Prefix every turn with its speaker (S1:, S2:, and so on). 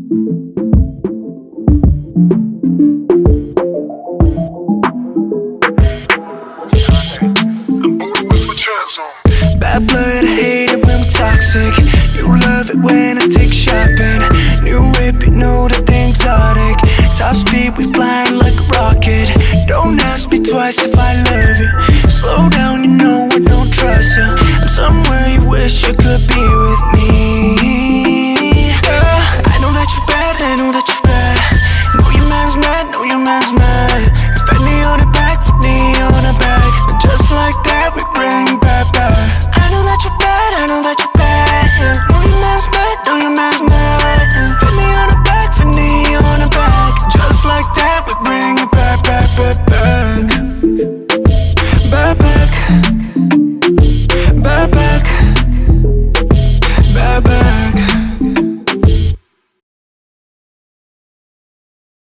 S1: Bad blood, I hate it when we're toxic. You love it when I take shopping. New whip, you know that thing's exotic. Top speed, we flying like a rocket. Don't ask me twice if I love you. Slow down, you know I don't trust you. I'm somewhere you wish you could be